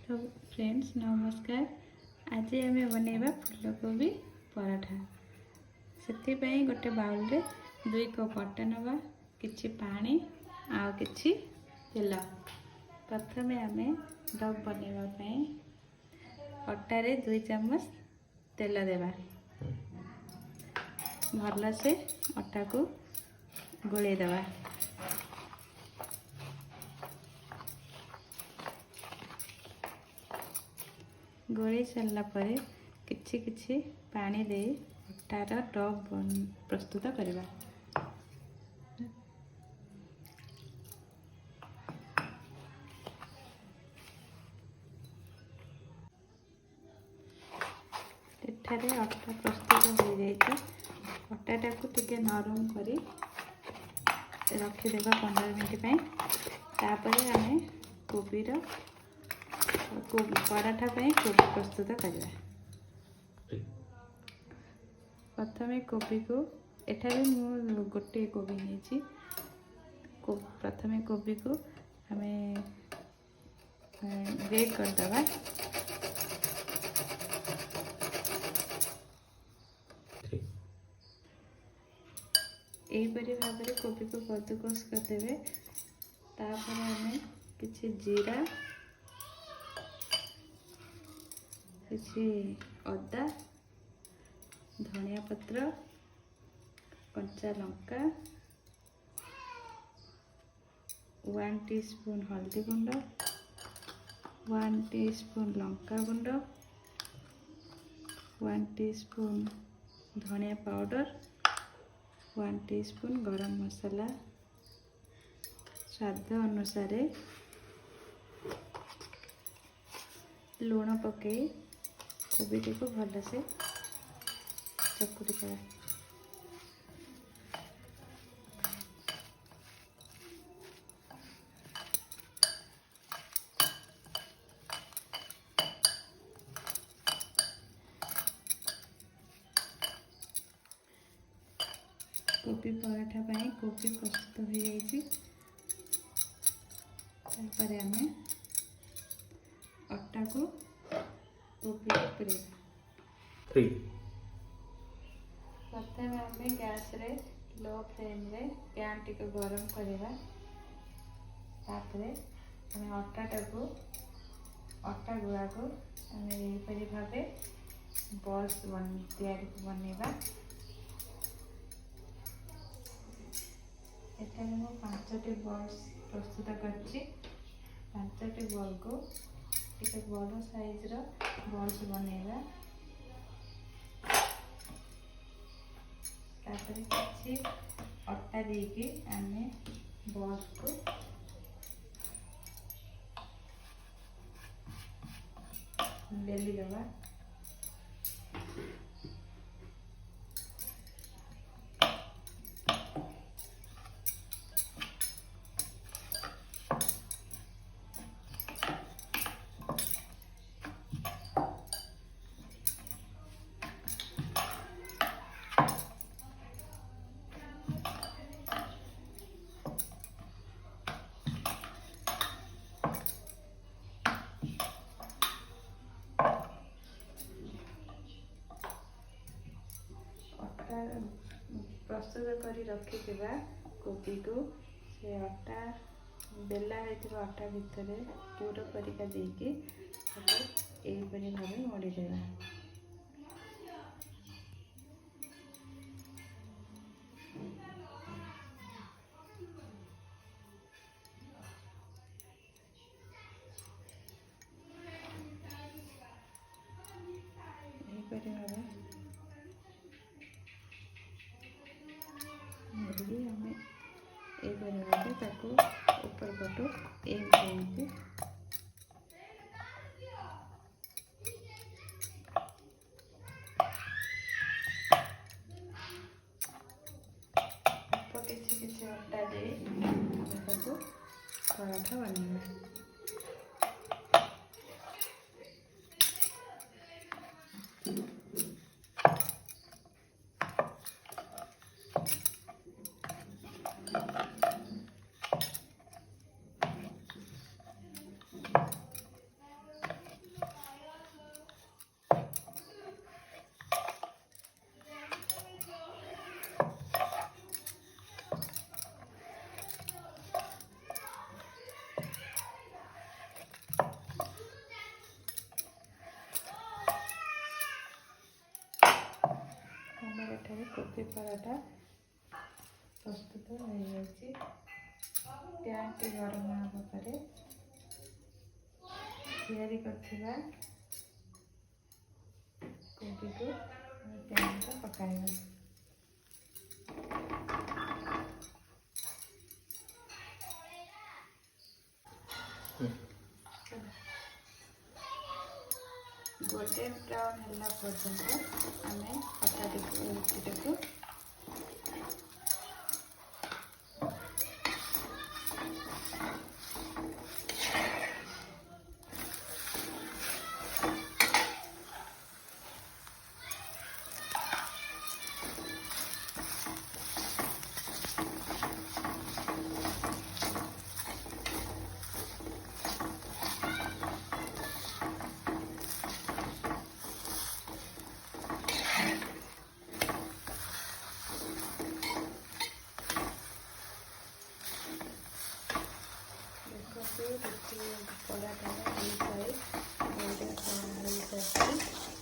Hello friends नमस्कार। आज आम बनैबा फूलकोबी पराठा। से गोटे बाउल रे 2 कप अटा नवा, किछि पानी आउ किछि तेल। प्रथमे आम डो बनैबा अटा रे 2 चम्मच तेल देवा। भल से अटा को गोले देवा। गोली सारा पर किछि किछि पानी दे अटार डो प्रस्तुत करवा। एठारे अटा प्रस्तुत हो जाए। अटाटा को टिके नरम करी रखिदेवा 15 मिनट। तापर आम कोबीर पराठा कोबी प्रस्तुत करवा। प्रथम कोबी को एठारे मु गोटे कोबी नहीं। प्रथम कोबी को हमें ग्रेट करदवा। यहीपरी भाव में कोबी को कद्दूकस करदे। तापर हमें किछि जीरा, किछि अदा, धनिया पत्र, कंचा लंका, 1 टीस्पून हल्दी गुंड, 1 टीस्पून लंका गुंड, 1 टीस्पून धनिया पाउडर, 1 टीस्पून गरम मसाला, स्वाद अनुसार लूण पकई कोबी को भल से चकुड़ी देवा। कोबी पराठा पाई कोबी प्रस्तुत हो जाइए। आम अटा को कोबी पूरे प्रथम आम गैस रे लो फ्लेम रे पैन टी गरम करवा। आम अटा गुड़ा को यहीपरी भाव बॉल्स बनवा। एठारे मु 5टी बॉल्स प्रस्तुत कर 5टी बॉल को टिके बड़ साइज रो बॉल्स बनैबा। तापर किछि अटा देके आमे बॉल्स को बेली देवा। प्रस्तुत करी रखिथिबा कोबी को से अटा बेला होइथिबा अटा भितर पूरा परिका देके एहीपरी भाव मोड़ी देवा। एहीपरी भाव हमें ये ऊपर पटो एक किसी अटा दे पराठा बनवा। ଏଠାରେ କୋବି ପରଟା ପ୍ରସ୍ତୁତ ହୋଇଯାଇଛି। ପ୍ୟାନ୍ଟି ଗରମ ହେବା ପରେ ତିଆରି କରିଥିବା କୋବିକୁ ପ୍ୟାନ୍ରେ ପକାଇବା। गोल्डन ब्राउन होला पर्यंत आमे पटाटाକୁ पराठा गोल्डन ब्राउन हो